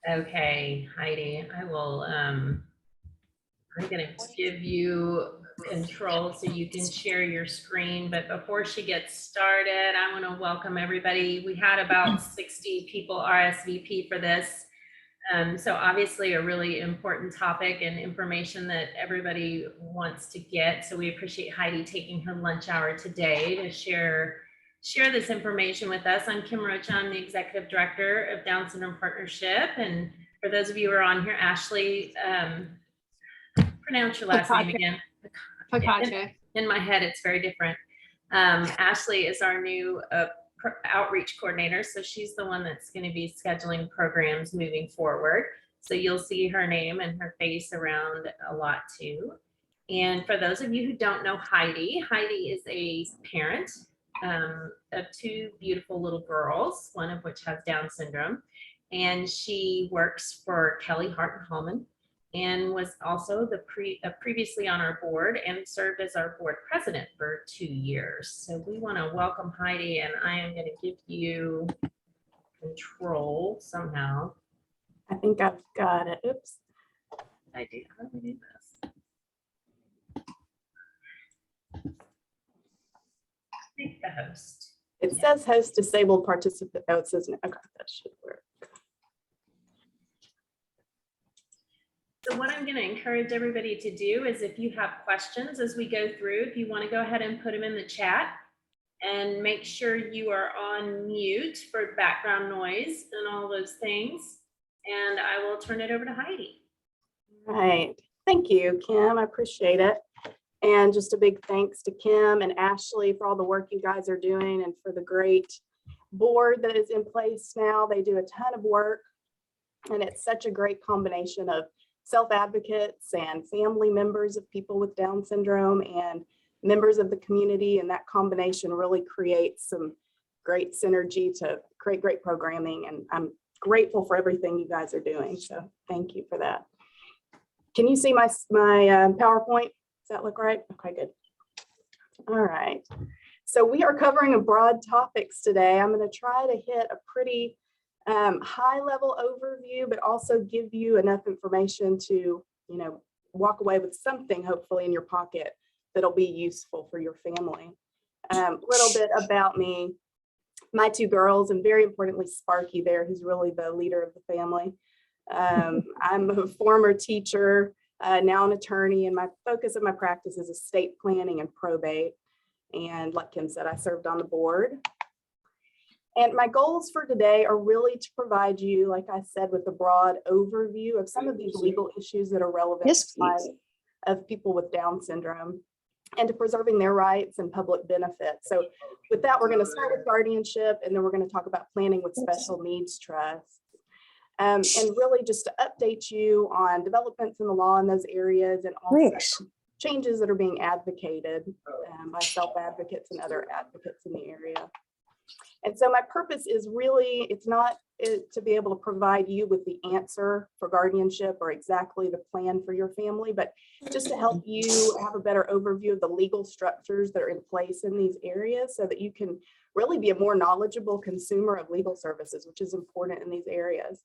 Okay, Heidi, I'm going to give you control so you can share your screen. But before she gets started, I want to welcome everybody. We had about 60 people RSVP for this. So obviously a really important topic and information that everybody wants to get. So we appreciate Heidi taking her lunch hour today to share this information with us. I'm Kim Rocha. I'm the Executive Director of Down Syndrome Partnership. And for those of you who are on here, Ashley, pronounce your last name again. In my head, it's very different. Ashley is our new outreach coordinator. So she's the one that's going to be scheduling programs moving forward. So you'll see her name and her face around a lot too. And for those of you who don't know Heidi, Heidi is a parent of two beautiful little girls, one of which has Down syndrome. And she works for Kelly Hart and Hallman and was also previously on our board and served as our board president for 2 years. So we want to welcome Heidi, and I am going to give you control somehow. I think I've got it. Oops. I do. How do we do this? Make the host. It says host disabled participant. Oh, it says no. Okay, that should work. So what I'm going to encourage everybody to do is, if you have questions as we go through, if you want to go ahead and put them in the chat, and make sure you are on mute for background noise and all those things. And I will turn it over to Heidi. All right. Thank you, Kim. I appreciate it. And just a big thanks to Kim and Ashley for all the work you guys are doing and for the great board that is in place now. They do a ton of work, and it's such a great combination of self-advocates and family members of people with Down syndrome and members of the community, and that combination really creates some great synergy to create great programming, and I'm grateful for everything you guys are doing, so thank you for that. Can you see my PowerPoint? Does that look right? Okay, good. All right, so we are covering a broad topics today. I'm going to try to hit a pretty high level overview, but also give you enough information to, walk away with something hopefully in your pocket that'll be useful for your family. A little bit about me, my two girls, and very importantly, Sparky there, who's really the leader of the family. I'm a former teacher, now an attorney, and my focus of my practice is estate planning and probate. And like Kim said, I served on the board. And my goals for today are really to provide you, like I said, with a broad overview of some of these legal issues that are relevant to the lives of people with Down syndrome and to preserving their rights and public benefits. So with that, we're going to start with guardianship, and then we're going to talk about planning with special needs trusts. And really just to update you on developments in the law in those areas, and also changes that are being advocated by self-advocates and other advocates in the area. And so my purpose is really, it's not to be able to provide you with the answer for guardianship or exactly the plan for your family, but just to help you have a better overview of the legal structures that are in place in these areas so that you can really be a more knowledgeable consumer of legal services, which is important in these areas.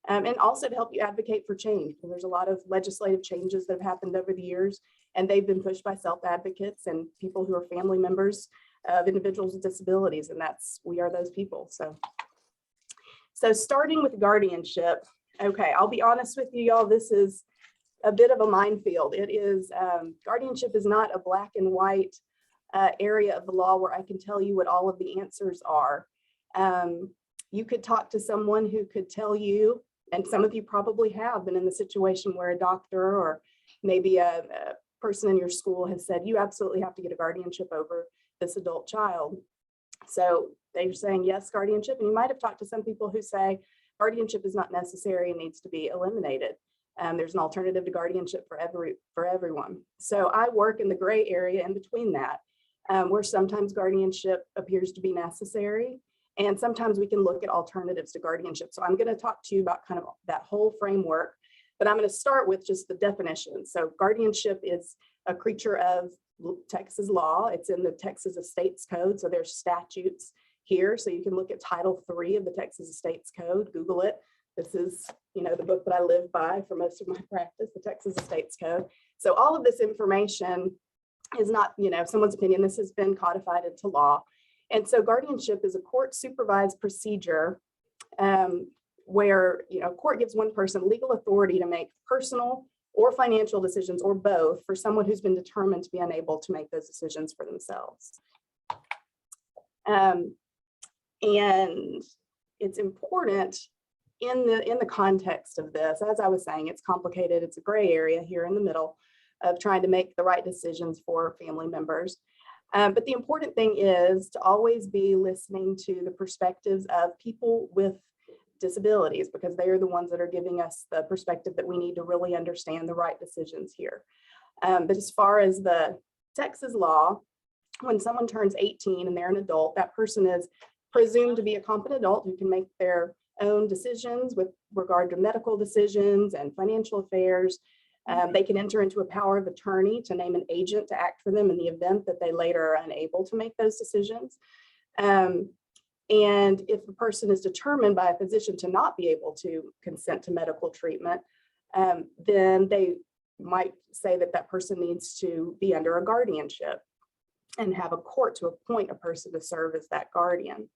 And also to help you advocate for change. And there's a lot of legislative changes that have happened over the years, and they've been pushed by self-advocates and people who are family members of individuals with disabilities, and we are those people. So starting with guardianship, okay, I'll be honest with you, y'all, this is a bit of a minefield. It is, guardianship is not a black and white area of the law where I can tell you what all of the answers are. You could talk to someone who could tell you, and some of you probably have been in the situation where a doctor or maybe a person in your school has said, you absolutely have to get a guardianship over this adult child. So they're saying yes, guardianship, and you might have talked to some people who say guardianship is not necessary and needs to be eliminated. There's an alternative to guardianship for everyone. So I work in the gray area in between that, where sometimes guardianship appears to be necessary, and sometimes we can look at alternatives to guardianship. So I'm going to talk to you about kind of that whole framework, but I'm going to start with just the definition. So guardianship is a creature of Texas law. It's in the Texas Estates Code. So there's statutes here. So you can look at Title III of the Texas Estates Code, Google it. This is, the book that I live by for most of my practice, the Texas Estates Code. So all of this information is not, someone's opinion. This has been codified into law. And so guardianship is a court supervised procedure where, court gives one person legal authority to make personal or financial decisions or both for someone who's been determined to be unable to make those decisions for themselves. And it's important in the context of this, as I was saying, it's complicated. It's a gray area here in the middle of trying to make the right decisions for family members. But the important thing is to always be listening to the perspectives of people with disabilities, because they are the ones that are giving us the perspective that we need to really understand the right decisions here. But as far as the Texas law, when someone turns 18 and they're an adult, that person is presumed to be a competent adult who can make their own decisions with regard to medical decisions and financial affairs. They can enter into a power of attorney to name an agent to act for them in the event that they later are unable to make those decisions. And if the person is determined by a physician to not be able to consent to medical treatment, then they might say that that person needs to be under a guardianship and have a court to appoint a person to serve as that guardian.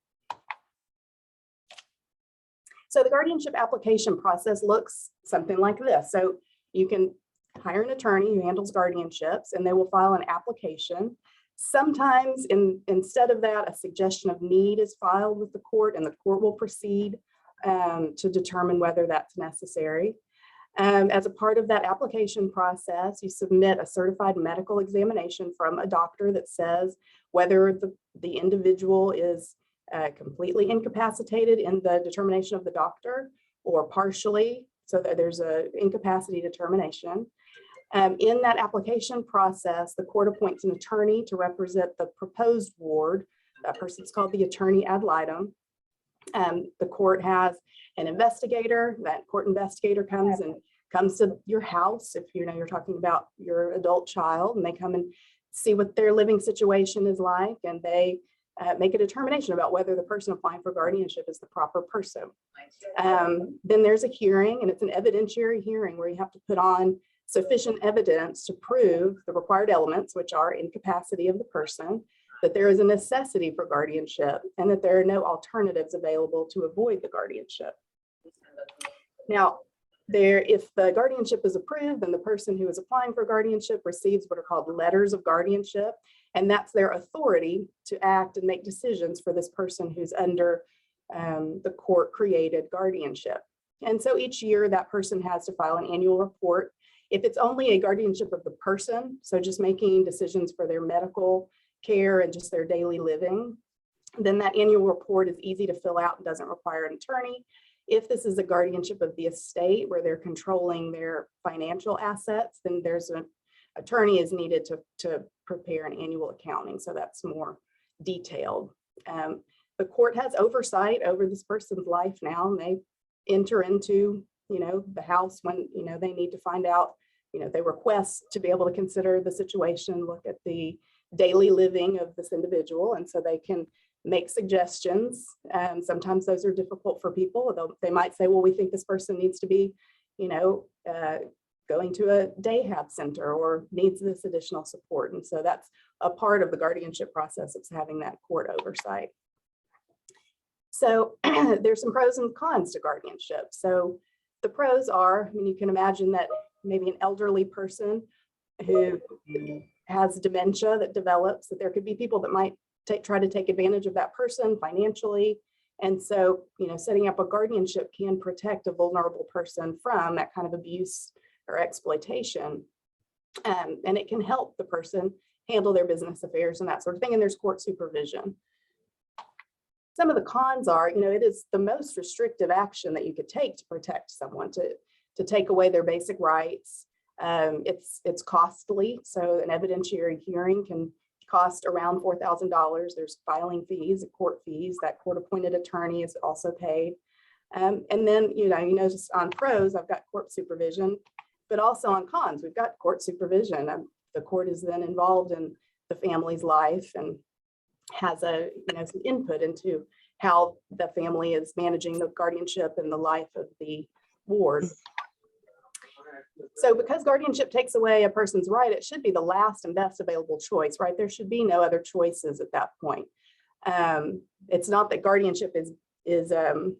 So the guardianship application process looks something like this. So you can hire an attorney who handles guardianships, and they will file an application. Sometimes instead of that, a suggestion of need is filed with the court, and the court will proceed to determine whether that's necessary. As a part of that application process, you submit a certified medical examination from a doctor that says whether the individual is completely incapacitated in the determination of the doctor or partially, so that there's an incapacity determination. In that application process, the court appoints an attorney to represent the proposed ward. That person's called the attorney ad litem. The court has an investigator. That court investigator comes to your house if you're talking about your adult child, and they come and see what their living situation is like, and they make a determination about whether the person applying for guardianship is the proper person. Then there's a hearing, and it's an evidentiary hearing where you have to put on sufficient evidence to prove the required elements, which are incapacity of the person, that there is a necessity for guardianship, and that there are no alternatives available to avoid the guardianship. Now, if the guardianship is approved, then the person who is applying for guardianship receives what are called letters of guardianship, and that's their authority to act and make decisions for this person who's under the court-created guardianship. And so each year that person has to file an annual report. If it's only a guardianship of the person, so just making decisions for their medical care and just their daily living, then that annual report is easy to fill out and doesn't require an attorney. If this is a guardianship of the estate where they're controlling their financial assets, then there's an attorney is needed to prepare an annual accounting. So that's more detailed. The court has oversight over this person's life now, and they enter into the house when they need to find out, they request to be able to consider the situation, look at the daily living of this individual, and so they can make suggestions. Sometimes those are difficult for people. They might say, well, we think this person needs to be going to a day hab center or needs this additional support, and so that's a part of the guardianship process. It's having that court oversight. So there's some pros and cons to guardianship. So the pros are, you can imagine that maybe an elderly person who has dementia that develops, that there could be people that might try to take advantage of that person financially. And so, setting up a guardianship can protect a vulnerable person from that kind of abuse or exploitation. And it can help the person handle their business affairs and that sort of thing. And there's court supervision. Some of the cons are, it is the most restrictive action that you could take to protect someone, to take away their basic rights. It's costly. So an evidentiary hearing can cost around $4,000. There's filing fees, court fees, that court-appointed attorney is also paid. And then, just on pros, I've got court supervision, but also on cons, we've got court supervision. The court is then involved in the family's life and has some input into how the family is managing the guardianship and the life of the ward. So because guardianship takes away a person's right, it should be the last and best available choice, right? There should be no other choices at that point. It's not that guardianship is the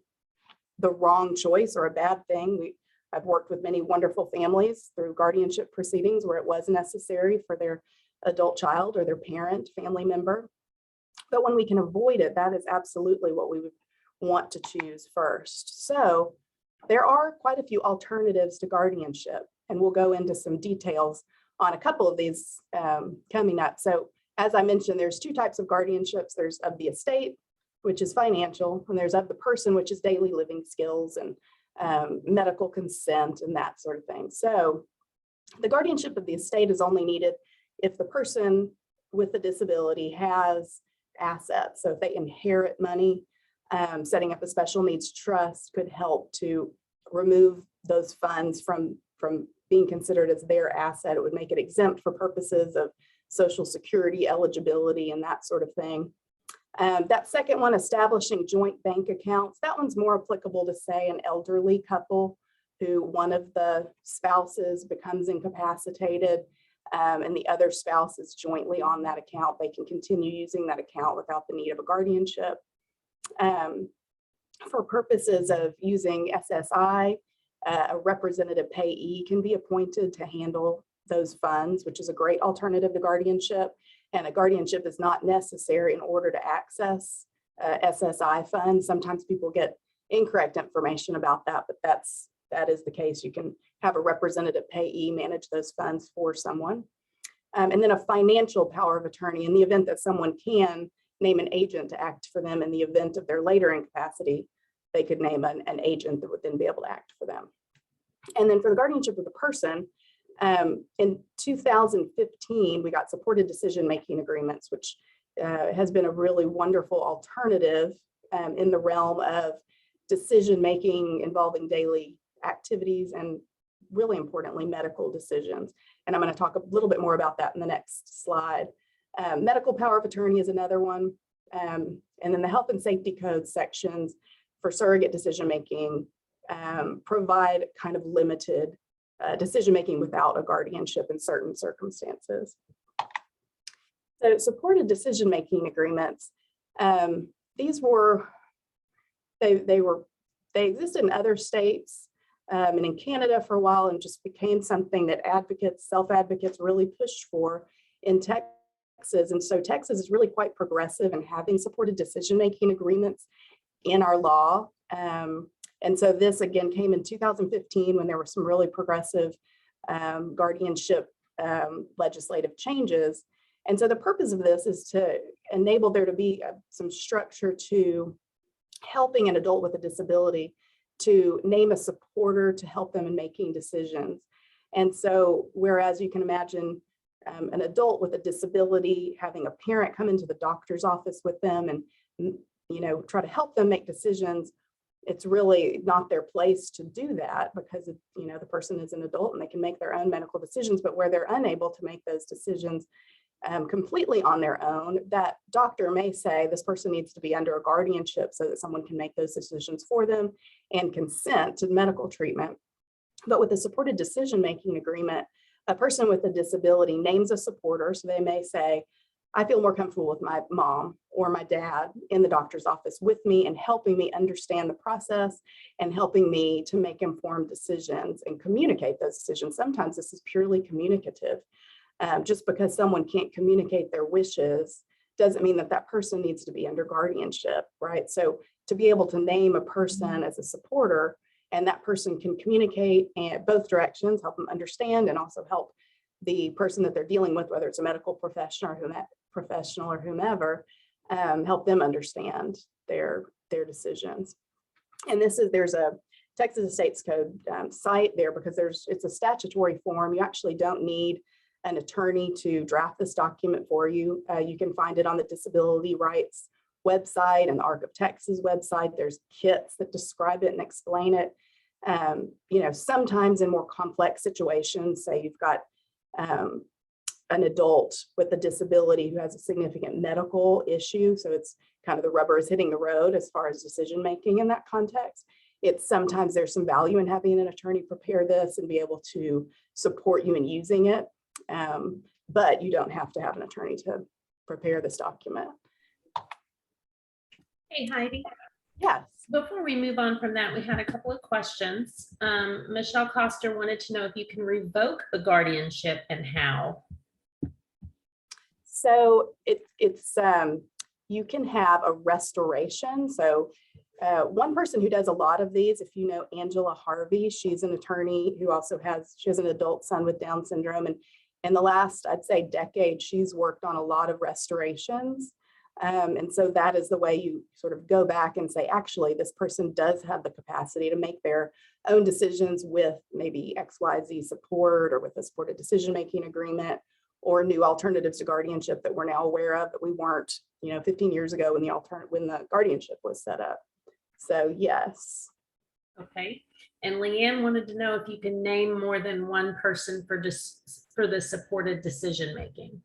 wrong choice or a bad thing. I've worked with many wonderful families through guardianship proceedings where it was necessary for their adult child or their parent, family member. But when we can avoid it, that is absolutely what we would want to choose first. So there are quite a few alternatives to guardianship, and we'll go into some details on a couple of these coming up. So as I mentioned, there's two types of guardianships. There's of the estate, which is financial, and there's of the person, which is daily living skills and medical consent and that sort of thing. So the guardianship of the estate is only needed if the person with the disability has assets. So if they inherit money, setting up a special needs trust could help to remove those funds from being considered as their asset. It would make it exempt for purposes of Social Security eligibility and that sort of thing. That second one, establishing joint bank accounts, that one's more applicable to, say, an elderly couple who one of the spouses becomes incapacitated and the other spouse is jointly on that account. They can continue using that account without the need of a guardianship. For purposes of using SSI, a representative payee can be appointed to handle those funds, which is a great alternative to guardianship. And a guardianship is not necessary in order to access SSI funds. Sometimes people get incorrect information about that, but that is the case. You can have a representative payee manage those funds for someone. And then a financial power of attorney in the event that someone can name an agent to act for them in the event of their later incapacity, they could name an agent that would then be able to act for them. And then for the guardianship of the person, in 2015, we got supported decision-making agreements, which has been a really wonderful alternative in the realm of decision-making involving daily activities and really importantly, medical decisions. And I'm going to talk a little bit more about that in the next slide. Medical power of attorney is another one. And then the health and safety code sections for surrogate decision-making provide kind of limited decision-making without a guardianship in certain circumstances. So supported decision-making agreements, these were, they existed in other states and in Canada for a while and just became something that advocates, self-advocates really pushed for in Texas. And so Texas is really quite progressive in having supported decision-making agreements in our law. And so this again came in 2015 when there were some really progressive guardianship legislative changes. And so the purpose of this is to enable there to be some structure to helping an adult with a disability to name a supporter to help them in making decisions. And so whereas you can imagine an adult with a disability having a parent come into the doctor's office with them and try to help them make decisions, it's really not their place to do that because the person is an adult and they can make their own medical decisions, but where they're unable to make those decisions completely on their own, that doctor may say this person needs to be under a guardianship so that someone can make those decisions for them and consent to medical treatment. But with a supported decision-making agreement, a person with a disability names a supporter. So they may say, I feel more comfortable with my mom or my dad in the doctor's office with me and helping me understand the process and helping me to make informed decisions and communicate those decisions. Sometimes this is purely communicative. Just because someone can't communicate their wishes doesn't mean that that person needs to be under guardianship, right? So to be able to name a person as a supporter and that person can communicate in both directions, help them understand and also help the person that they're dealing with, whether it's a medical professional or whomever, help them understand their decisions. And there's a Texas Estates Code site there because it's a statutory form. You actually don't need an attorney to draft this document for you. You can find it on the disability rights website and the ARC of Texas website. There's kits that describe it and explain it. Sometimes in more complex situations, say you've got an adult with a disability who has a significant medical issue. So it's kind of the rubber is hitting the road as far as decision making in that context. It's sometimes there's some value in having an attorney prepare this and be able to support you in using it. But you don't have to have an attorney to prepare this document. Hey, Heidi. Yes. Before we move on from that, we had a couple of questions. Michelle Coster wanted to know if you can revoke the guardianship and how. So it's you can have a restoration. So one person who does a lot of these, if you know Angela Harvey, she's an attorney who also has an adult son with Down syndrome. And in the last, I'd say, decade, she's worked on a lot of restorations. And so that is the way you sort of go back and say, actually, this person does have the capacity to make their own decisions with maybe XYZ support or with a supported decision-making agreement or new alternatives to guardianship that we're now aware of that we weren't, 15 years ago when the guardianship was set up. So yes. Okay. And Leanne wanted to know if you can name more than one person for the supported decision-making.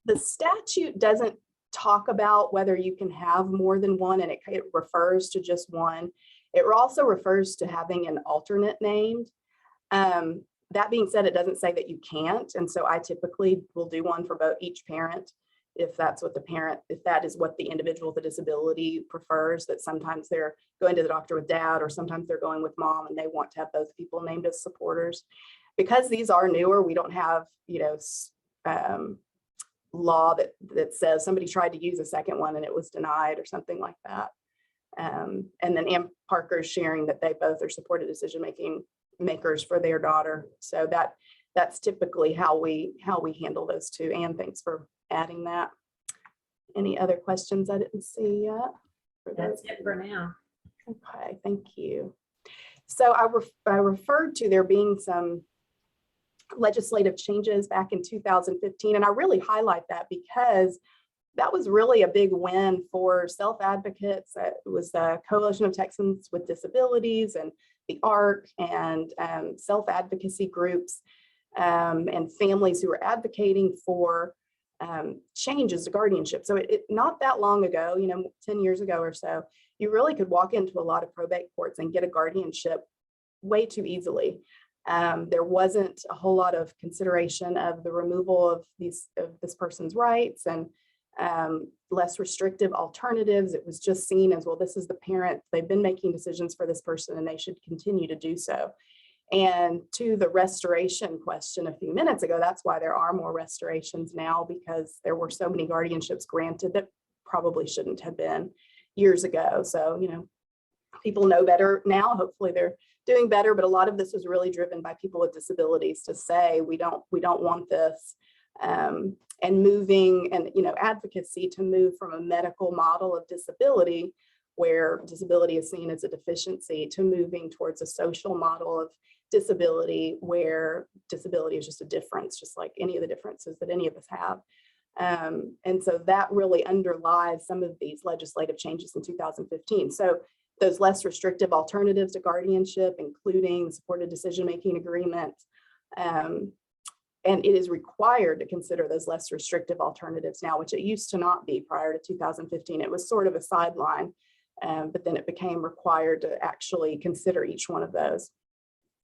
The statute doesn't talk about whether you can have more than one, and it refers to just one. It also refers to having an alternate named. That being said, it doesn't say that you can't. And so I typically will do one for each parent if that is what the individual with a disability prefers, that sometimes they're going to the doctor with dad, or sometimes they're going with mom and they want to have both people named as supporters. Because these are newer, we don't have, law that says somebody tried to use a second one and it was denied or something like that. And then Ann Parker's sharing that they both are supported decision-making makers for their daughter. So that's typically how we handle those two. Ann, thanks for adding that. Any other questions I didn't see yet? That's it for now. Okay, thank you. So I referred to there being some legislative changes back in 2015. And I really highlight that because that was really a big win for self-advocates. It was the Coalition of Texans with Disabilities and the ARC and self-advocacy groups and families who were advocating for changes to guardianship. So it not that long ago, 10 years ago or so, you really could walk into a lot of probate courts and get a guardianship way too easily. There wasn't a whole lot of consideration of the removal of this person's rights and less restrictive alternatives. It was just seen as, well, this is the parent. They've been making decisions for this person and they should continue to do so. And to the restoration question a few minutes ago, that's why there are more restorations now, because there were so many guardianships granted that probably shouldn't have been years ago. So, people know better now. Hopefully they're doing better, but a lot of this was really driven by people with disabilities to say, we don't want this, and moving and, advocacy to move from a medical model of disability where disability is seen as a deficiency to moving towards a social model of disability where disability is just a difference, just like any of the differences that any of us have. And so that really underlies some of these legislative changes in 2015. So those less restrictive alternatives to guardianship, including supported decision-making agreements. And it is required to consider those less restrictive alternatives now, which it used to not be prior to 2015. It was sort of a sideline, but then it became required to actually consider each one of those.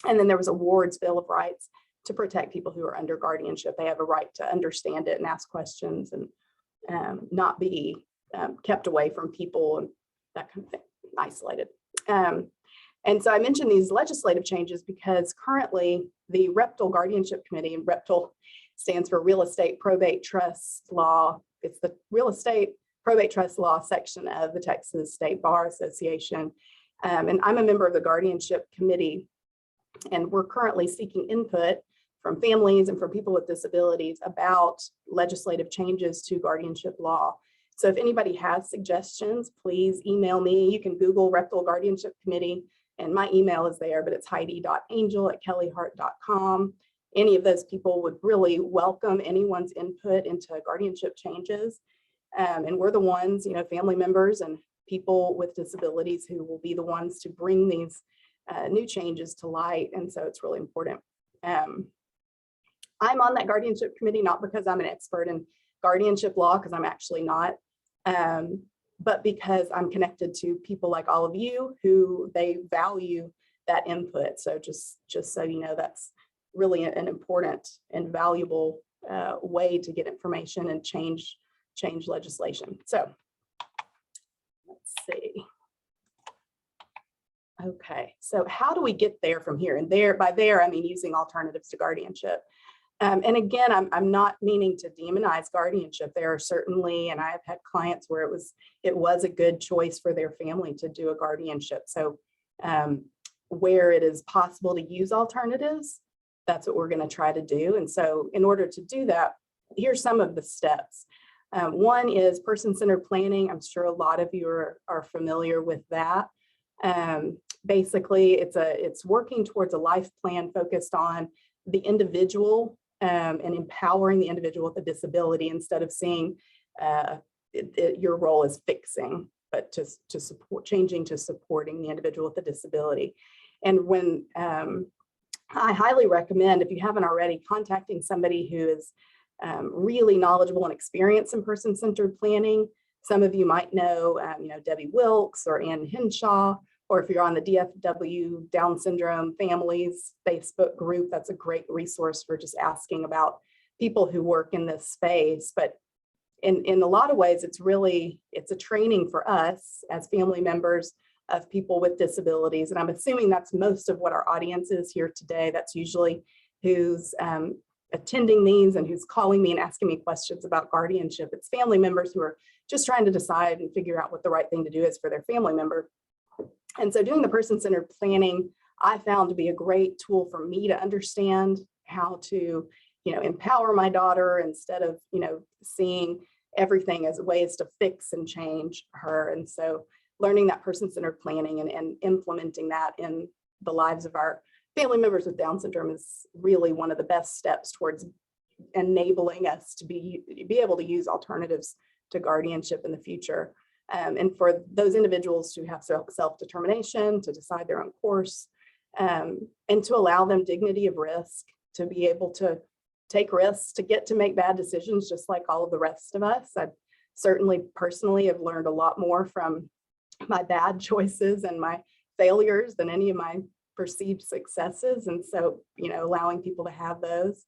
And then there was a Ward's Bill of Rights to protect people who are under guardianship. They have a right to understand it and ask questions and not be kept away from people and that kind of thing. Isolated. And so I mentioned these legislative changes because currently the REPTL Guardianship Committee, and REPTL stands for Real Estate Probate Trust Law. It's the Real Estate Probate Trust Law section of the Texas State Bar Association. And I'm a member of the Guardianship Committee, and we're currently seeking input from families and from people with disabilities about legislative changes to guardianship law. So if anybody has suggestions, please email me. You can Google REPTL Guardianship Committee, and my email is there, but it's heidi.angel@kellyhart.com. Any of those people would really welcome anyone's input into guardianship changes. And we're the ones, family members and people with disabilities who will be the ones to bring these new changes to light. And so it's really important. I'm on that guardianship committee, not because I'm an expert in guardianship law, because I'm actually not, but because I'm connected to people like all of you who they value that input. So just so you know, that's really an important and valuable way to get information and change legislation. So let's see. Okay, so how do we get there from here? And there, by there, I mean using alternatives to guardianship. And again, I'm not meaning to demonize guardianship. There are certainly, and I've had clients where it was a good choice for their family to do a guardianship. So where it is possible to use alternatives, that's what we're going to try to do. And so in order to do that, here's some of the steps. One is person-centered planning. I'm sure a lot of you are familiar with that. Basically, it's working towards a life plan focused on the individual and empowering the individual with a disability instead of seeing your role as fixing, but to support, changing to supporting the individual with a disability. And when I highly recommend, if you haven't already, contacting somebody who is really knowledgeable and experienced in person-centered planning. Some of you might know, Debbie Wilkes or Ann Henshaw, or if you're on the DFW Down Syndrome Families Facebook group, that's a great resource for just asking about people who work in this space. But in a lot of ways, it's a training for us as family members of people with disabilities. And I'm assuming that's most of what our audience is here today. That's usually who's attending these and who's calling me and asking me questions about guardianship. It's family members who are just trying to decide and figure out what the right thing to do is for their family member. And so doing the person-centered planning, I found to be a great tool for me to understand how to, empower my daughter instead of, seeing everything as ways to fix and change her. And so learning that person-centered planning and implementing that in the lives of our family members with Down syndrome is really one of the best steps towards enabling us to be able to use alternatives to guardianship in the future. And for those individuals to have self-determination, to decide their own course, and to allow them dignity of risk, to be able to take risks, to get to make bad decisions, just like all of the rest of us. I certainly personally have learned a lot more from my bad choices and my failures than any of my perceived successes. And so, allowing people to have those.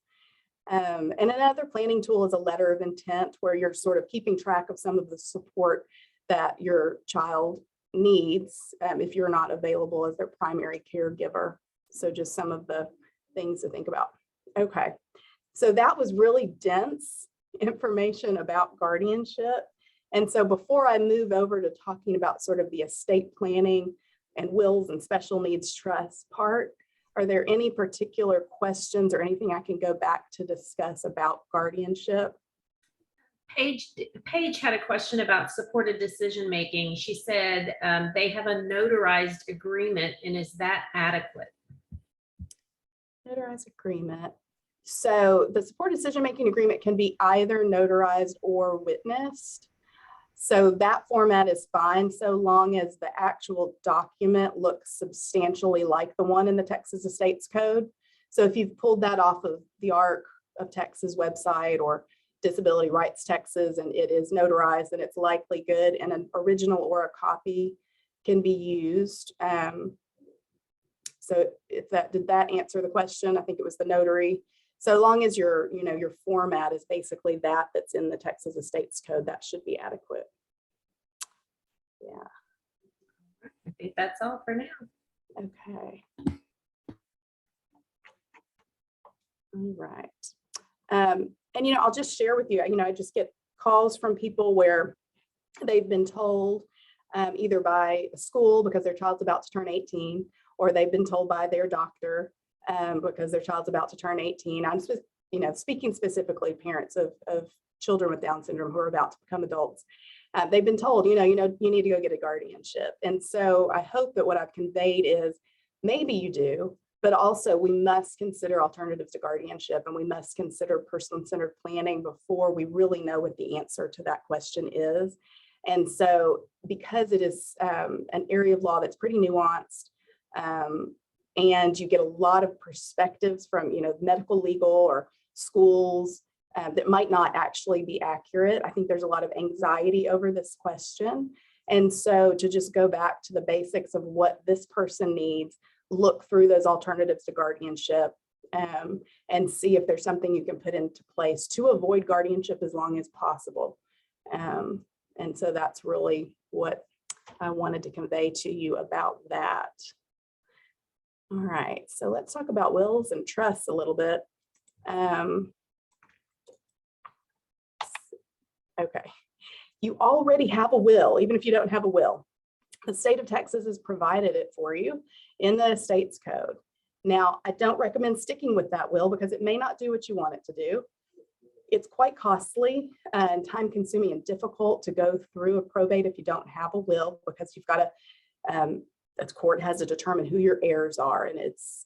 And another planning tool is a letter of intent, where you're sort of keeping track of some of the support that your child needs if you're not available as their primary caregiver. So just some of the things to think about. Okay, so that was really dense information about guardianship. And so before I move over to talking about sort of the estate planning and wills and special needs trust part, are there any particular questions or anything I can go back to discuss about guardianship? Paige had a question about supported decision-making. She said they have a notarized agreement, and is that adequate? Notarized agreement. So the supported decision-making agreement can be either notarized or witnessed. So that format is fine so long as the actual document looks substantially like the one in the Texas Estates Code. So if you've pulled that off of the ARC of Texas website or Disability Rights Texas and it is notarized, then it's likely good, and an original or a copy can be used. So if did that answer the question? I think it was the notary. So long as your format is basically that's in the Texas Estates Code, that should be adequate. Yeah. I think that's all for now. Okay. All right. And I'll just share with you, I just get calls from people where they've been told either by a school because their child's about to turn 18, or they've been told by their doctor because their child's about to turn 18. I'm speaking specifically parents of children with Down syndrome who are about to become adults. They've been told, you need to go get a guardianship. And so I hope that what I've conveyed is maybe you do, but also we must consider alternatives to guardianship, and we must consider person-centered planning before we really know what the answer to that question is. And so because it is an area of law that's pretty nuanced, and you get a lot of perspectives from medical, legal, or schools that might not actually be accurate. I think there's a lot of anxiety over this question. And so to just go back to the basics of what this person needs, look through those alternatives to guardianship, and see if there's something you can put into place to avoid guardianship as long as possible. And so that's really what I wanted to convey to you about that. All right, so let's talk about wills and trusts a little bit. Okay, you already have a will, even if you don't have a will. The state of Texas has provided it for you in the estates code. Now, I don't recommend sticking with that will because it may not do what you want it to do. It's quite costly and time consuming and difficult to go through a probate if you don't have a will, because you've got to, the court has to determine who your heirs are, and it's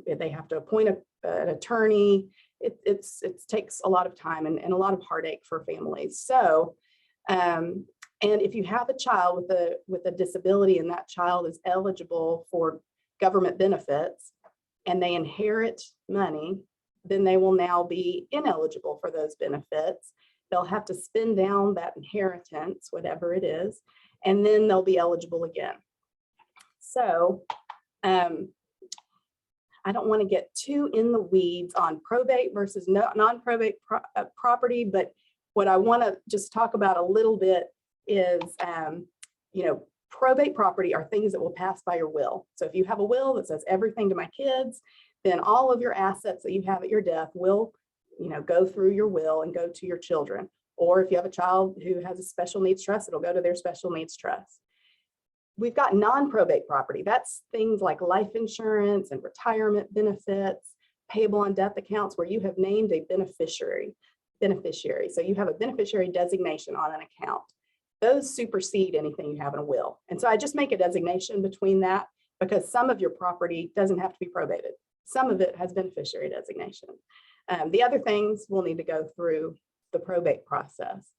they have to appoint an attorney. It takes a lot of time and a lot of heartache for families. So, and if you have a child with a disability and that child is eligible for government benefits and they inherit money, then they will now be ineligible for those benefits. They'll have to spend down that inheritance, whatever it is, and then they'll be eligible again. So I don't want to get too in the weeds on probate versus non-probate property, but what I want to just talk about a little bit is, probate property are things that will pass by your will. So if you have a will that says everything to my kids, then all of your assets that you have at your death will, go through your will and go to your children. Or if you have a child who has a special needs trust, it'll go to their special needs trust. We've got non-probate property. That's things like life insurance and retirement benefits, payable on death accounts where you have named a beneficiary. So you have a beneficiary designation on an account. Those supersede anything you have in a will. And so I just make a designation between that because some of your property doesn't have to be probated. Some of it has beneficiary designation. The other things will need to go through the probate process.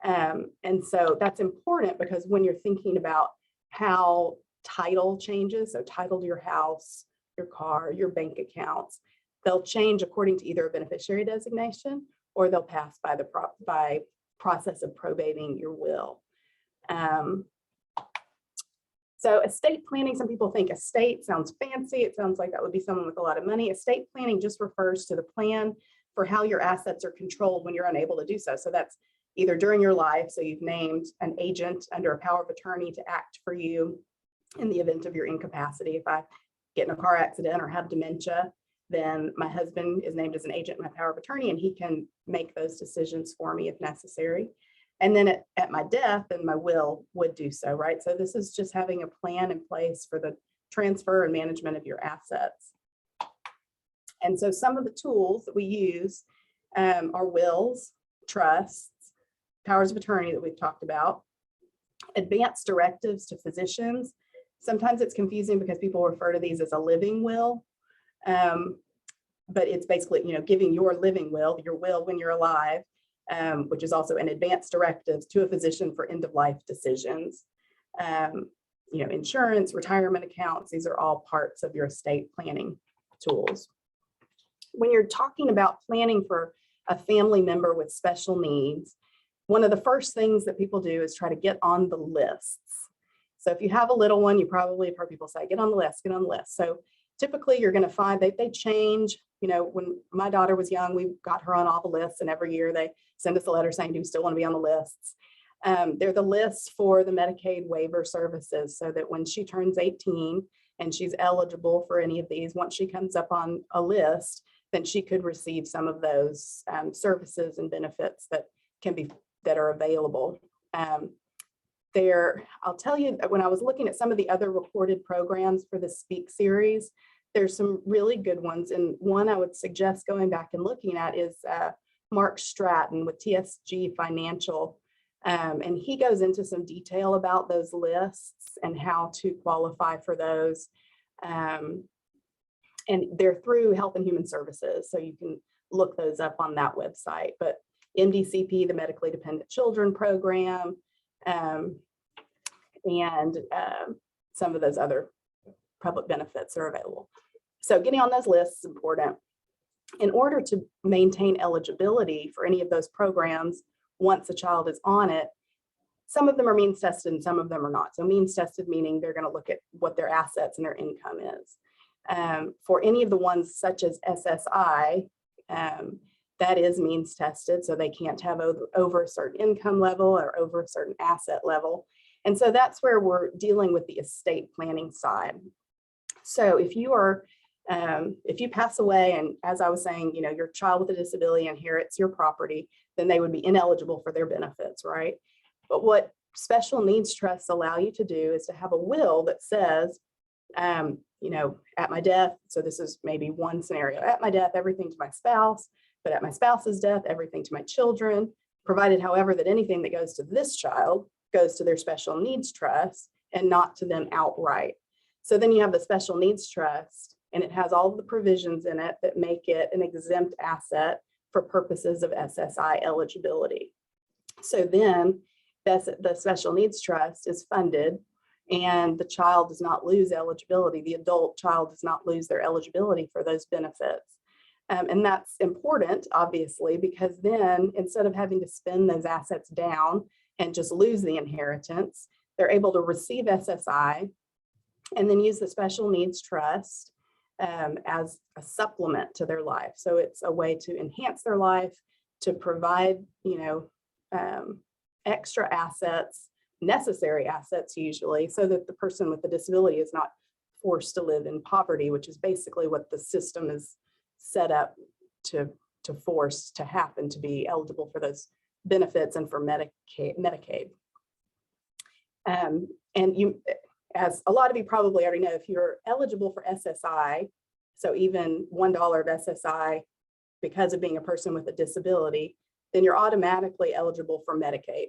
And so that's important because when you're thinking about how title changes, so title to your house, your car, your bank accounts, they'll change according to either a beneficiary designation or they'll pass by the process of probating your will. So estate planning, some people think estate sounds fancy. It sounds like that would be someone with a lot of money. Estate planning just refers to the plan for how your assets are controlled when you're unable to do so. So that's either during your life, so you've named an agent under a power of attorney to act for you in the event of your incapacity. If I get in a car accident or have dementia, then my husband is named as an agent in my power of attorney, and he can make those decisions for me if necessary. And then at my death, then my will would do so, right? So this is just having a plan in place for the transfer and management of your assets. And so some of the tools that we use are wills, trusts, powers of attorney that we've talked about, advanced directives to physicians. Sometimes it's confusing because people refer to these as a living will. But it's basically, giving your living will, your will when you're alive, which is also an advanced directives to a physician for end-of-life decisions. Insurance, retirement accounts, these are all parts of your estate planning tools. When you're talking about planning for a family member with special needs, one of the first things that people do is try to get on the lists. So if you have a little one, you probably have heard people say, get on the list, get on the list. So typically you're going to find that they change. When my daughter was young, we got her on all the lists, and every year they send us a letter saying, do you still want to be on the lists? They're the lists for the Medicaid waiver services, so that when she turns 18 and she's eligible for any of these, once she comes up on a list, then she could receive some of those services and benefits that are available. I'll tell you that when I was looking at some of the other recorded programs for the Speak series, there's some really good ones. And one I would suggest going back and looking at is Mark Stratton with TSG Financial. And he goes into some detail about those lists and how to qualify for those. And they're through Health and Human Services, so you can look those up on that website. But MDCP, the Medically Dependent Children Program, and some of those other public benefits are available. So getting on those lists is important. In order to maintain eligibility for any of those programs, once a child is on it, some of them are means tested and some of them are not. So means tested meaning they're going to look at what their assets and their income is. For any of the ones such as SSI, that is means tested, so they can't have over a certain income level or over a certain asset level. And so that's where we're dealing with the estate planning side. So if you pass away, and as I was saying, your child with a disability inherits your property, then they would be ineligible for their benefits, right? But what special needs trusts allow you to do is to have a will that says, at my death, so this is maybe one scenario, at my death, everything to my spouse, but at my spouse's death, everything to my children, provided, however, that anything that goes to this child goes to their special needs trust and not to them outright. So then you have the special needs trust, and it has all of the provisions in it that make it an exempt asset for purposes of SSI eligibility. So then the special needs trust is funded and the child does not lose eligibility. The adult child does not lose their eligibility for those benefits. And that's important, obviously, because then instead of having to spend those assets down and just lose the inheritance, they're able to receive SSI and then use the special needs trust as a supplement to their life. So it's a way to enhance their life, to provide, extra assets, necessary assets usually, so that the person with the disability is not forced to live in poverty, which is basically what the system is set up to force to happen, to be eligible for those benefits and for Medicaid. And you, as a lot of you probably already know, if you're eligible for SSI, so even $1 of SSI because of being a person with a disability, then you're automatically eligible for Medicaid.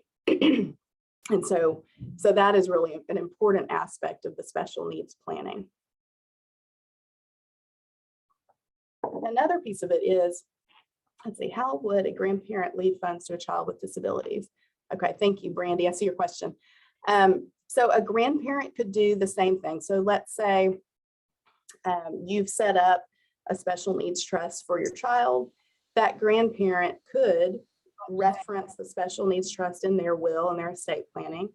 And so that is really an important aspect of the special needs planning. Another piece of it is, let's see, how would a grandparent leave funds to a child with disabilities? Okay, thank you, Brandy. I see your question. So a grandparent could do the same thing. So let's say you've set up a special needs trust for your child. That grandparent could reference the special needs trust in their will and their estate planning,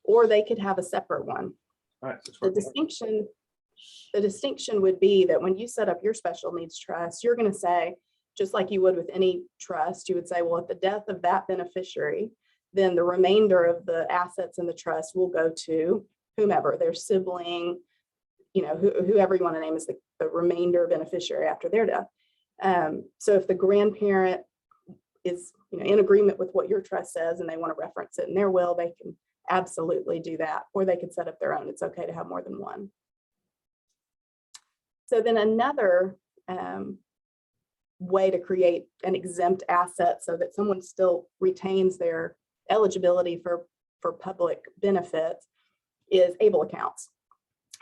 or they could have a separate one. All right, The distinction would be that when you set up your special needs trust, you're going to say, just like you would with any trust, you would say, well, at the death of that beneficiary, then the remainder of the assets in the trust will go to whomever, their sibling, whoever you want to name as the remainder beneficiary after their death. So if the grandparent is in agreement with what your trust says and they want to reference it in their will, they can absolutely do that, or they could set up their own. It's okay to have more than one. So then another way to create an exempt asset so that someone still retains their eligibility for public benefits is ABLE accounts.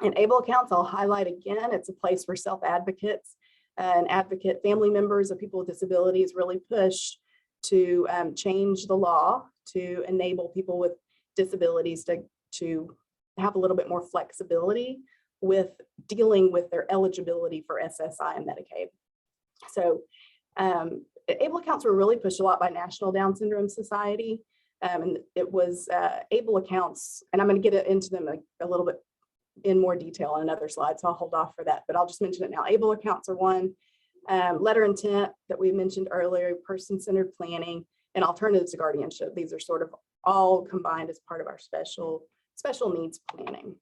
And ABLE accounts, I'll highlight again, it's a place where self-advocates and advocate family members of people with disabilities really push to change the law to enable people with disabilities to have a little bit more flexibility with dealing with their eligibility for SSI and Medicaid. So ABLE accounts were really pushed a lot by National Down Syndrome Society. And it was ABLE accounts, and I'm going to get into them a little bit in more detail on another slide, so I'll hold off for that, but I'll just mention it now. ABLE accounts are one. Letter intent that we mentioned earlier, person-centered planning, and alternatives to guardianship. These are sort of all combined as part of our special needs planning.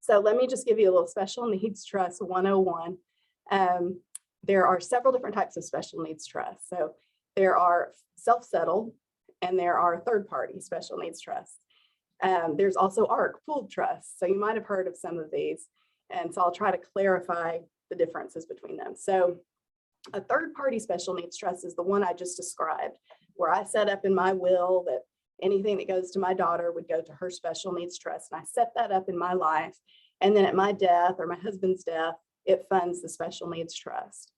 So let me just give you a little special needs trust 101. There are several different types of special needs trusts. So there are self-settled and there are third-party special needs trusts. There's also ARC, pooled trusts. So you might have heard of some of these. And so I'll try to clarify the differences between them. So a third-party special needs trust is the one I just described, where I set up in my will that anything that goes to my daughter would go to her special needs trust. And I set that up in my life. And then at my death or my husband's death, it funds the special needs trust.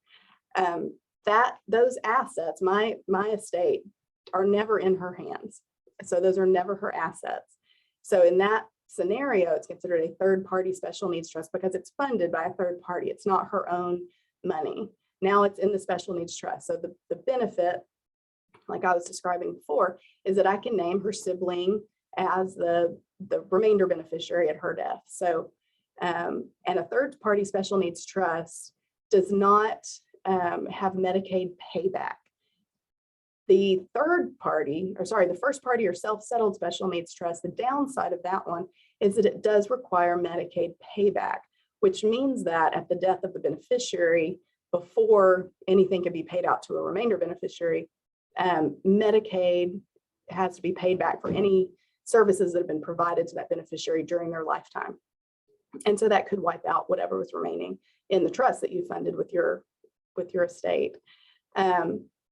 Those assets, my estate, are never in her hands. So those are never her assets. So in that scenario, it's considered a third-party special needs trust because it's funded by a third party. It's not her own money. Now it's in the special needs trust. So the benefit, like I was describing before, is that I can name her sibling as the remainder beneficiary at her death. So, and a third party special needs trust does not have Medicaid payback. The third party, or sorry, the first party or self-settled special needs trust, the downside of that one is that it does require Medicaid payback, which means that at the death of the beneficiary, before anything can be paid out to a remainder beneficiary, Medicaid has to be paid back for any services that have been provided to that beneficiary during their lifetime. And so that could wipe out whatever was remaining in the trust that you funded with your estate.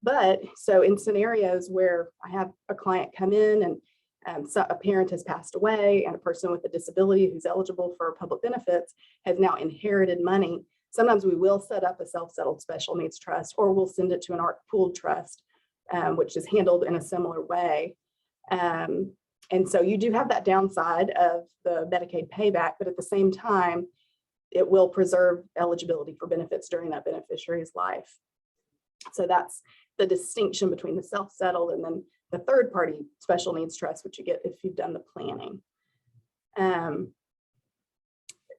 But so in scenarios where I have a client come in and so a parent has passed away and a person with a disability who's eligible for public benefits has now inherited money, sometimes we will set up a self-settled special needs trust, or we'll send it to an ARC pooled trust, which is handled in a similar way. And so you do have that downside of the Medicaid payback, but at the same time, it will preserve eligibility for benefits during that beneficiary's life. So that's the distinction between the self-settled and then the third party special needs trust, which you get if you've done the planning. It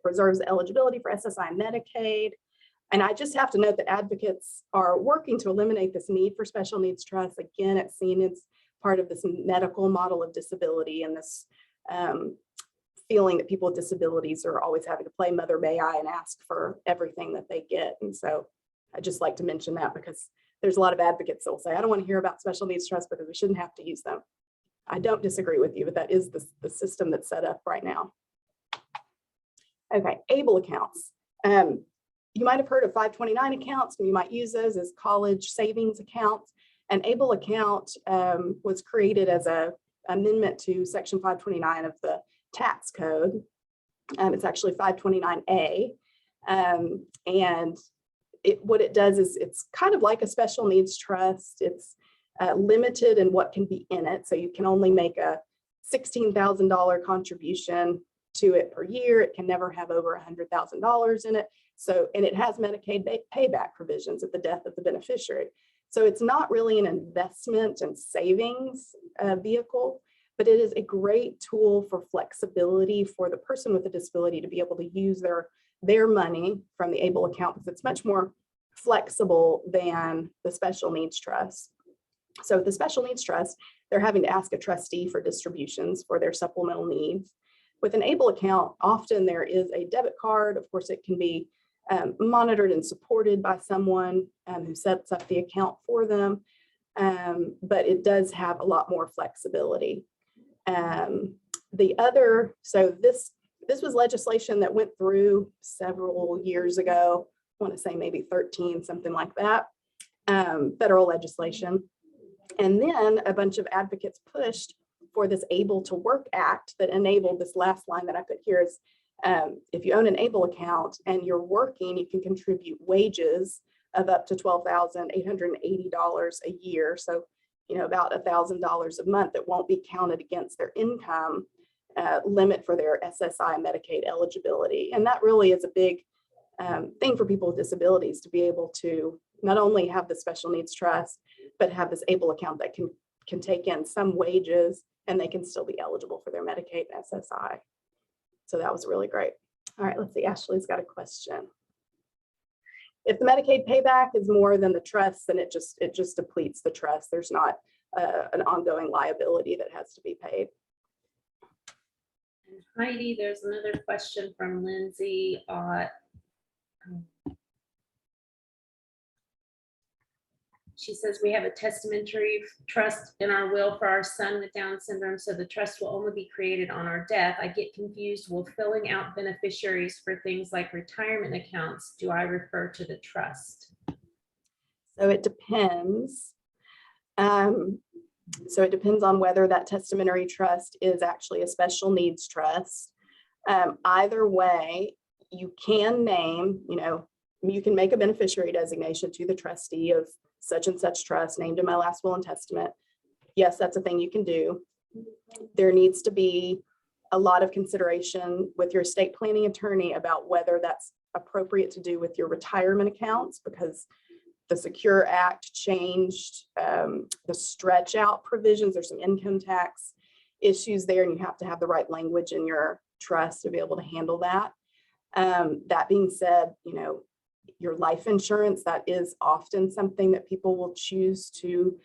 preserves eligibility for SSI and Medicaid. And I just have to note that advocates are working to eliminate this need for special needs trusts. Again, it's seen as part of this medical model of disability and this feeling that people with disabilities are always having to play mother may I and ask for everything that they get. And so I just like to mention that because there's a lot of advocates that will say, I don't want to hear about special needs trusts because we shouldn't have to use them. I don't disagree with you, but that is the system that's set up right now. Okay, ABLE accounts. You might have heard of 529 accounts, and you might use those as college savings accounts. An ABLE account was created as an amendment to Section 529 of the tax code. It's actually 529A. And what it does is it's kind of like a special needs trust. It's limited in what can be in it. So you can only make a $16,000 contribution to it per year. It can never have over $100,000 in it. So, and it has Medicaid payback provisions at the death of the beneficiary. So it's not really an investment and savings vehicle, but it is a great tool for flexibility for the person with a disability to be able to use their money from the ABLE account, because it's much more flexible than the special needs trust. So with the special needs trust, they're having to ask a trustee for distributions for their supplemental needs. With an ABLE account, often there is a debit card. Of course, it can be monitored and supported by someone who sets up the account for them, but it does have a lot more flexibility. This was legislation that went through several years ago. I want to say maybe 13, something like that, federal legislation. And then a bunch of advocates pushed for this Able to Work Act that enabled this last line that I put here is, if you own an ABLE account and you're working, you can contribute wages of up to $12,880 a year. So, about $1,000 a month that won't be counted against their income limit for their SSI Medicaid eligibility. And that really is a big thing for people with disabilities, to be able to not only have the special needs trust, but have this ABLE account that can take in some wages and they can still be eligible for their Medicaid and SSI. So that was really great. All right, let's see, Ashley's got a question. If the Medicaid payback is more than the trust, then it just depletes the trust. There's not an ongoing liability that has to be paid. And Heidi, there's another question from Lindsay. She says, we have a testamentary trust in our will for our son with Down syndrome, so the trust will only be created on our death. I get confused. Will filling out beneficiaries for things like retirement accounts, do I refer to the trust? So it depends. So it depends on whether that testamentary trust is actually a special needs trust. Either way, you can name, you can make a beneficiary designation to the trustee of such and such trust named in my last will and testament. Yes, that's a thing you can do. There needs to be a lot of consideration with your estate planning attorney about whether that's appropriate to do with your retirement accounts, because the Secure Act changed the stretch out provisions. There's some income tax issues there, and you have to have the right language in your trust to be able to handle that. That being said, your life insurance, that is often something that people will choose to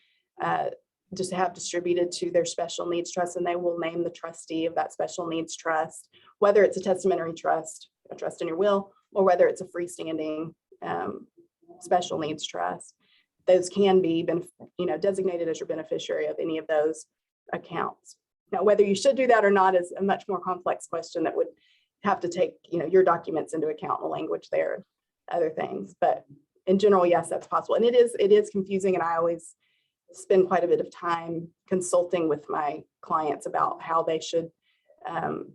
just have distributed to their special needs trust, and they will name the trustee of that special needs trust, whether it's a testamentary trust, a trust in your will, or whether it's a freestanding special needs trust. Those can be designated as your beneficiary of any of those accounts. Now, whether you should do that or not is a much more complex question that would have to take your documents into account, the language there, and other things. But in general, yes, that's possible. And it is confusing, and I always spend quite a bit of time consulting with my clients about how they should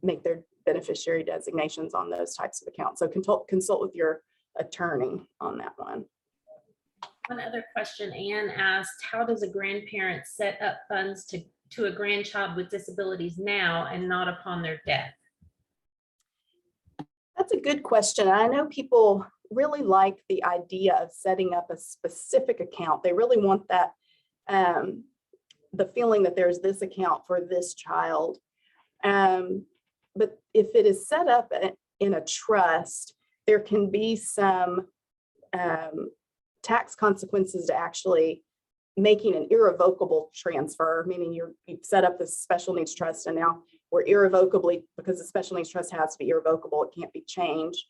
make their beneficiary designations on those types of accounts. So consult with your attorney on that one. One other question, Anne asked, how does a grandparent set up funds to a grandchild with disabilities now and not upon their death? That's a good question. I know people really like the idea of setting up a specific account. They really want that, the feeling that there's this account for this child. But if it is set up in a trust, there can be some tax consequences to actually making an irrevocable transfer, meaning you've set up this special needs trust, and now we're irrevocably, because the special needs trust has to be irrevocable, it can't be changed.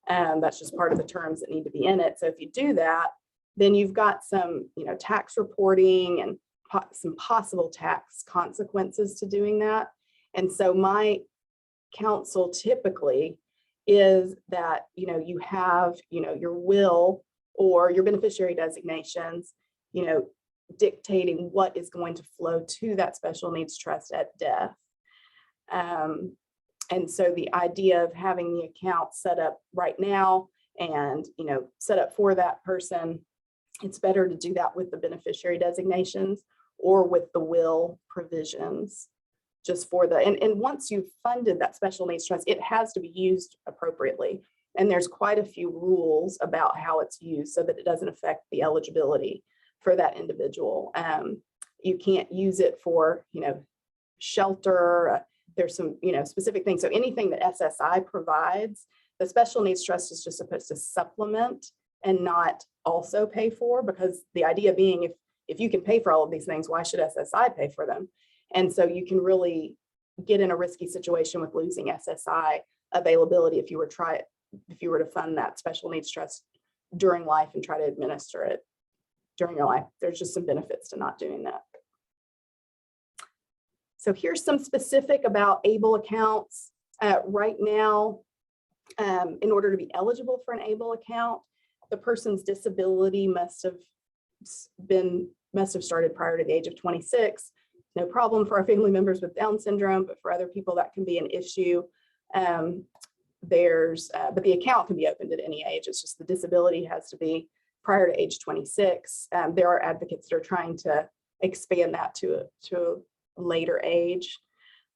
That's just part of the terms that need to be in it. So if you do that, then you've got some tax reporting and some possible tax consequences to doing that. And so my counsel typically is that you have your will or your beneficiary designations dictating what is going to flow to that special needs trust at death. And so the idea of having the account set up right now and set up for that person, it's better to do that with the beneficiary designations or with the will provisions, just for and once you've funded that special needs trust, it has to be used appropriately. And there's quite a few rules about how it's used so that it doesn't affect the eligibility for that individual. You can't use it for, shelter. There's some, specific things. So anything that SSI provides, the special needs trust is just supposed to supplement and not also pay for, because the idea being, if you can pay for all of these things, why should SSI pay for them? And so you can really get in a risky situation with losing SSI availability if you were to fund that special needs trust during life and try to administer it during your life. There's just some benefits to not doing that. So here's some specific about ABLE accounts. Right now, in order to be eligible for an ABLE account, the person's disability must have started prior to the age of 26. No problem for our family members with Down syndrome, but for other people that can be an issue. But the account can be opened at any age. It's just the disability has to be prior to age 26. There are advocates that are trying to expand that to a later age.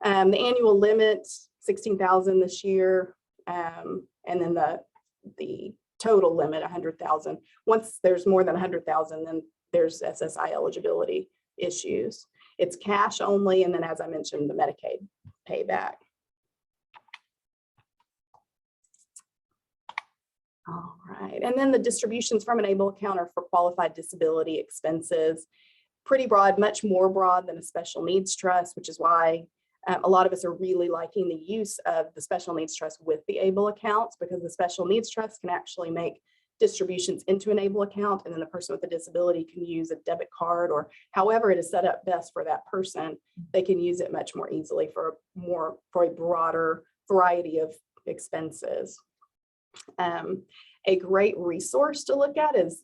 The annual limit, $16,000 this year, and then the total limit, $100,000. Once there's more than $100,000, then there's SSI eligibility issues. It's cash only, and then, as I mentioned, the Medicaid payback. All right, and then the distributions from an ABLE account are for qualified disability expenses. Pretty broad, much more broad than a special needs trust, which is why a lot of us are really liking the use of the special needs trust with the ABLE accounts, because the special needs trust can actually make distributions into an ABLE account, and then the person with the disability can use a debit card, or however it is set up best for that person. They can use it much more easily for a broader variety of expenses. A great resource to look at is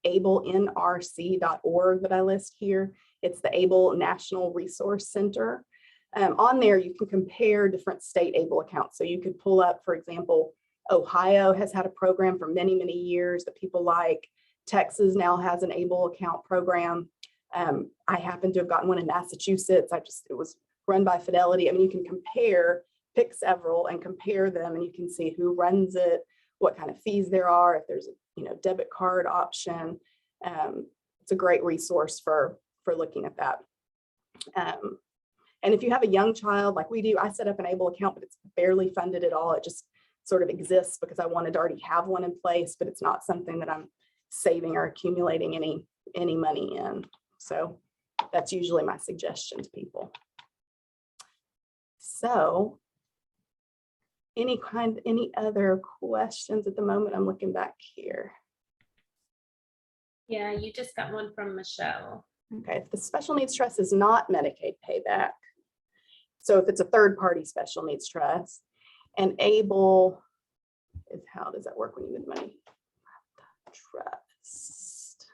ablenrc.org that I list here. It's the ABLE National Resource Center. On there, you can compare different state ABLE accounts. So you could pull up, for example, Ohio has had a program for many, many years that people like. Texas now has an ABLE account program. I happen to have gotten one in Massachusetts. It was run by Fidelity. I mean, you can pick several and compare them, and you can see who runs it, what kind of fees there are, if there's a debit card option. It's a great resource for looking at that. And if you have a young child like we do, I set up an ABLE account, but it's barely funded at all. It just sort of exists because I wanted to already have one in place, but it's not something that I'm saving or accumulating any money in. So that's usually my suggestion to people. So any other questions at the moment? I'm looking back here. Yeah, you just got one from Michelle. Okay, if the special needs trust is not Medicaid payback, so if it's a third-party special needs trust, and ABLE is, how does that work when you move money? Trust.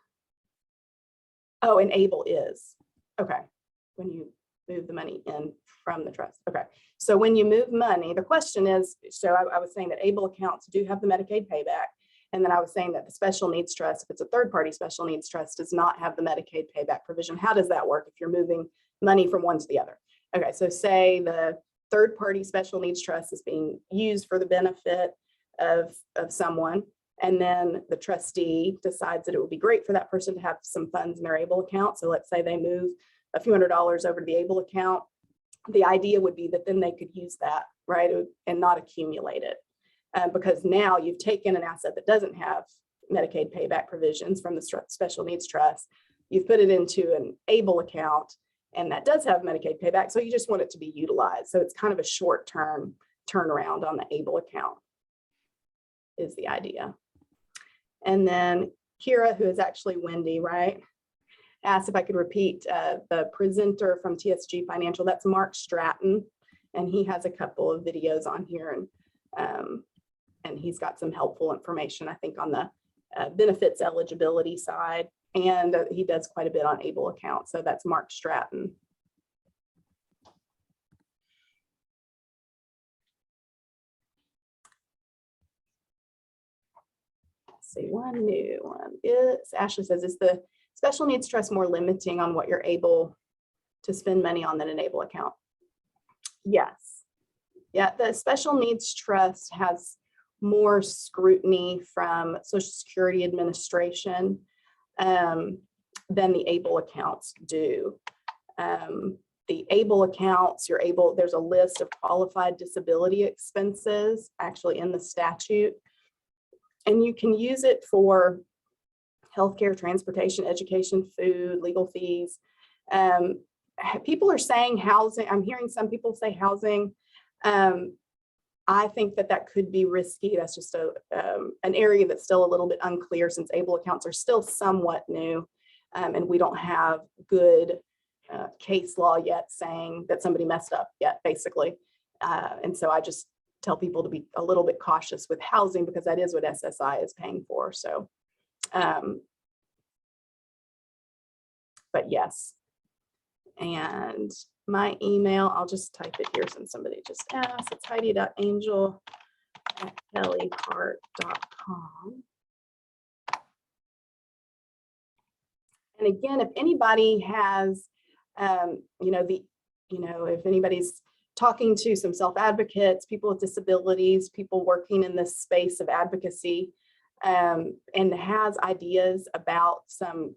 Oh, and ABLE is, okay, when you move the money in from the trust. Okay, so when you move money, the question is, so I was saying that ABLE accounts do have the Medicaid payback. And then I was saying that the special needs trust, if it's a third-party special needs trust, does not have the Medicaid payback provision. How does that work if you're moving money from one to the other? Okay, so say the third-party special needs trust is being used for the benefit of someone, and then the trustee decides that it would be great for that person to have some funds in their ABLE account. So let's say they move a few $100s over to the ABLE account. The idea would be that then they could use that, right, and not accumulate it. Because now you've taken an asset that doesn't have Medicaid payback provisions from the special needs trust, you've put it into an ABLE account, and that does have Medicaid payback, so you just want it to be utilized. So it's kind of a short-term turnaround on the ABLE account is the idea. And then Kira, who is actually Wendy, right, asked if I could repeat the presenter from TSG Financial. That's Mark Stratton, and he has a couple of videos on here, and he's got some helpful information, I think, on the benefits eligibility side, and he does quite a bit on ABLE accounts. So that's Mark Stratton. Let's see, one new one is, Ashley says, is the special needs trust more limiting on what you're able to spend money on than an ABLE account? Yes. Yeah, the special needs trust has more scrutiny from Social Security Administration than the ABLE accounts do. The ABLE accounts, there's a list of qualified disability expenses actually in the statute, and you can use it for healthcare, transportation, education, food, legal fees. People are saying housing. I'm hearing some people say housing. I think that could be risky. That's just an area that's still a little bit unclear since ABLE accounts are still somewhat new, and we don't have good case law yet saying that somebody messed up yet, basically. And so I just tell people to be a little bit cautious with housing because that is what SSI is paying for. So, but yes. And my email, I'll just type it here since somebody just asked. It's heidi.angel@kellyhart.com. And again, if anybody has, if anybody's talking to some self-advocates, people with disabilities, people working in this space of advocacy, and has ideas about some,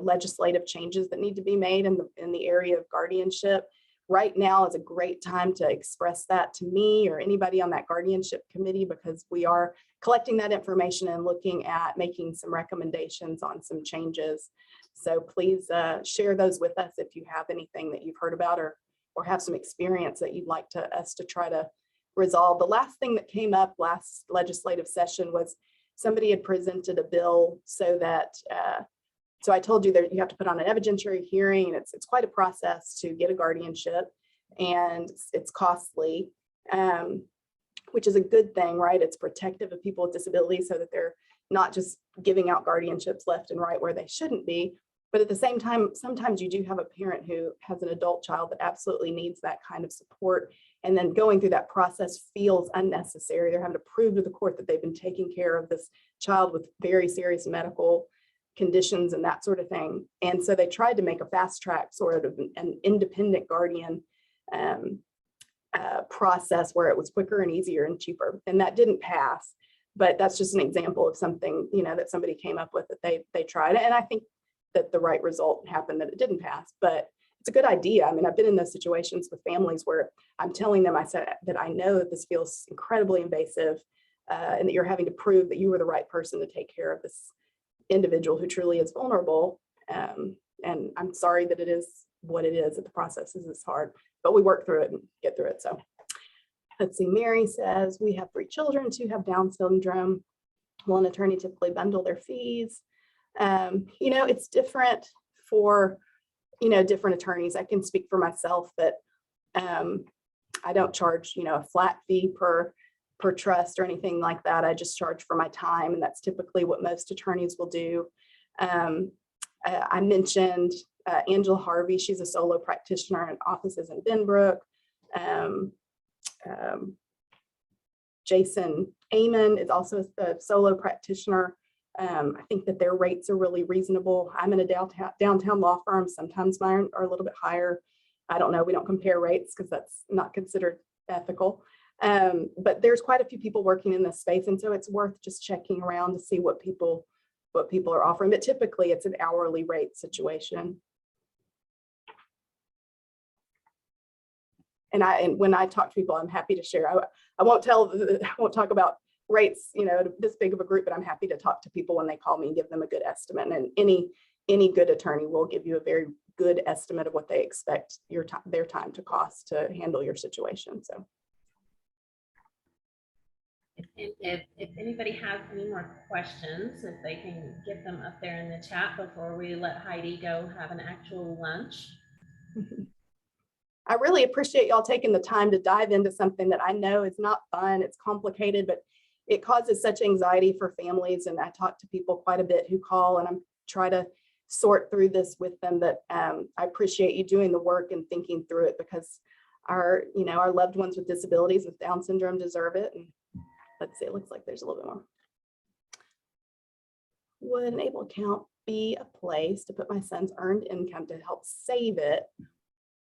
legislative changes that need to be made in the area of guardianship, right now is a great time to express that to me or anybody on that guardianship committee, because we are collecting that information and looking at making some recommendations on some changes. So please share those with us if you have anything that you've heard about or have some experience that you'd like us to try to resolve. The last thing that came up last legislative session was somebody had presented a bill so that, so I told you that you have to put on an evidentiary hearing, and it's quite a process to get a guardianship, and it's costly, which is a good thing, right? It's protective of people with disabilities so that they're not just giving out guardianships left and right where they shouldn't be. But at the same time, sometimes you do have a parent who has an adult child that absolutely needs that kind of support. And then going through that process feels unnecessary. They're having to prove to the court that they've been taking care of this child with very serious medical conditions and that sort of thing. And so they tried to make a fast track sort of an independent guardian process where it was quicker and easier and cheaper. And that didn't pass. but that's just an example of something, that somebody came up with that they tried. And I think that the right result happened, that it didn't pass, but it's a good idea. I mean, I've been in those situations with families where I'm telling them, I said that I know that this feels incredibly invasive, and that you're having to prove that you were the right person to take care of this individual who truly is vulnerable. And I'm sorry that it is what it is, that the process is hard, but we work through it and get through it. So let's see, Mary says, we have 3 children, 2 have Down syndrome. Will an attorney typically bundle their fees? It's different for, different attorneys. I can speak for myself that I don't charge, a flat fee per trust or anything like that. I just charge for my time, and that's typically what most attorneys will do. I mentioned Angela Harvey. She's a solo practitioner in offices in Benbrook. Jason Amon is also a solo practitioner. I think that their rates are really reasonable. I'm in a downtown law firm. Sometimes mine are a little bit higher. I don't know. We don't compare rates because that's not considered ethical. But there's quite a few people working in this space, and so it's worth just checking around to see what people are offering. But typically, it's an hourly rate situation. And when I talk to people, I'm happy to share. I won't talk about rates, this big of a group, but I'm happy to talk to people when they call me and give them a good estimate. And any good attorney will give you a very good estimate of what they expect their time to cost to handle your situation. So. If anybody has any more questions, if they can get them up there in the chat before we let Heidi go have an actual lunch. I really appreciate y'all taking the time to dive into something that I know is not fun, it's complicated, but it causes such anxiety for families. And I talk to people quite a bit who call, and I'm trying to sort through this with them. But I appreciate you doing the work and thinking through it, because our loved ones with disabilities with Down syndrome deserve it. And let's see, it looks like there's a little bit more. Would an ABLE account be a place to put my son's earned income to help save it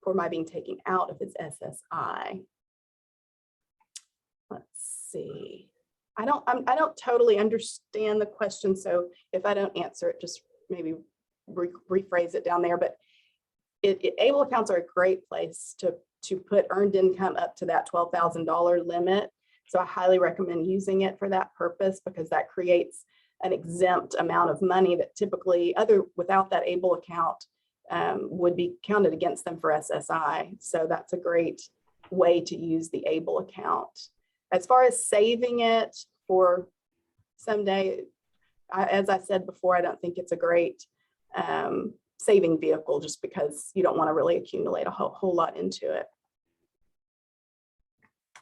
for my being taken out of his SSI? Let's see. I don't totally understand the question, so if I don't answer it, just maybe rephrase it down there. But ABLE accounts are a great place to put earned income up to that $12,000 limit. So I highly recommend using it for that purpose, because that creates an exempt amount of money that typically without that ABLE account would be counted against them for SSI. So that's a great way to use the ABLE account. As far as saving it for someday, as I said before, I don't think it's a great saving vehicle, just because you don't want to really accumulate a whole lot into it.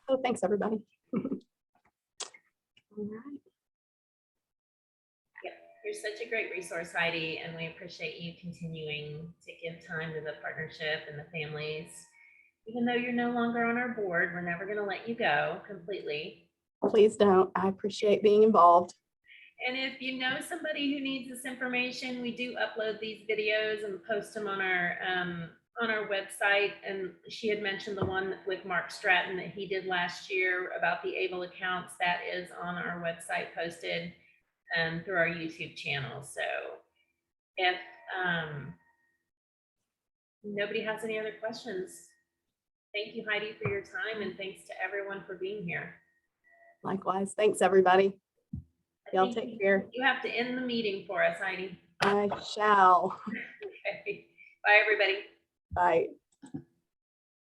So thanks, everybody. All right. Yeah, you're such a great resource, Heidi, and we appreciate you continuing to give time to the partnership and the families. Even though you're no longer on our board, we're never going to let you go completely. Please don't. I appreciate being involved. And if you know somebody who needs this information, we do upload these videos and post them on our website. And she had mentioned the one with Mark Stratton that he did last year about the ABLE accounts. That is on our website, posted through our YouTube channel. So if nobody has any other questions, thank you, Heidi, for your time, and thanks to everyone for being here. Likewise. Thanks, everybody. Y'all take care. You have to end the meeting for us, Heidi. I shall. Okay. Bye, everybody. Bye.